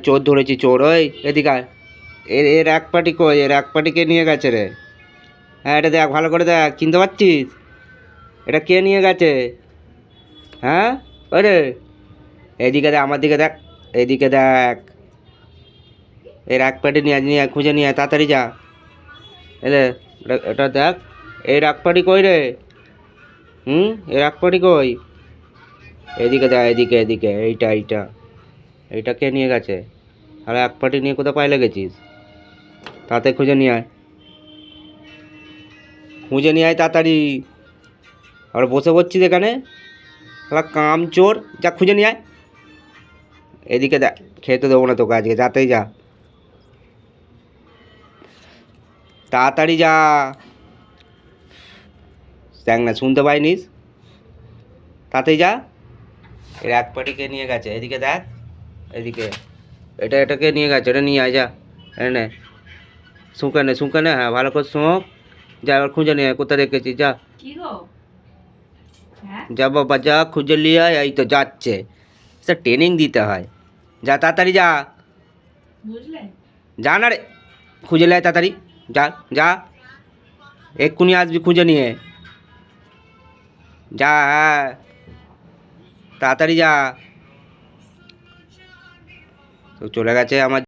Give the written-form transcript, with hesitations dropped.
চোর ধরেছি, চোর। ওই এদিকে আয়। এর এর এক পাটি কই? এর এক পাটি কে নিয়ে গেছে রে? হ্যাঁ, এটা দেখ, ভালো করে দেখ, চিনতে পারছিস? এটা কে নিয়ে গেছে? হ্যাঁ, ওই রে, এদিকে দেখ, আমার দিকে দেখ, এদিকে দেখ। এর এক পাটি নিয়ে আয়, নিয়ে আয়, খুঁজে নিয়ে আয়, তাড়াতাড়ি যা। এলে এটা দেখ, এর এক পাটি কই রে? এর এক পাটি কই? এদিকে দেখ, এদিকে, এদিকে, এইটা এইটা কে নিয়ে গেছে? আর এক পাটি নিয়ে কোথাও পাইলে গেছিস? তাতে খুঁজে নিয়ে আয়, খুঁজে নিয়ে আয় তাড়াতাড়ি। আর বসে পড়ছিস এখানে, শালা কাম চোর, যা খুঁজে নিয়ে আয়। এদিকে দেখ, খেতে দেবো না তোকে আজকে, যাতেই যা, তাড়াতাড়ি যা। দেখ না, শুনতে পাইনিস? তাতেই যা। এর এক পাটি কে নিয়ে গেছে? এদিকে দেখ, এদিকে, এটাকে নিয়ে গেছে, এটা নিয়ে আয়, যা। এনে শুঁকে নে, হ্যাঁ, ভালো করে শোঁক। যা, এবার খুঁজে নিয়ে আয়, কোথায় রেখেছিস, যা। যা বাবা, যা, খুঁজে নিয়ে আয়। এই তো যাচ্ছে, স্যার ট্রেনিং দিতে হয়। যা তাড়াতাড়ি যা, যা না রে, খুঁজে নিয়ে আয় তাড়াতাড়ি, যা যা, এক্ষুনি আসবি খুঁজে নিয়ে, যা, হ্যাঁ, তাড়াতাড়ি যা। তো চলে গেছে আমার।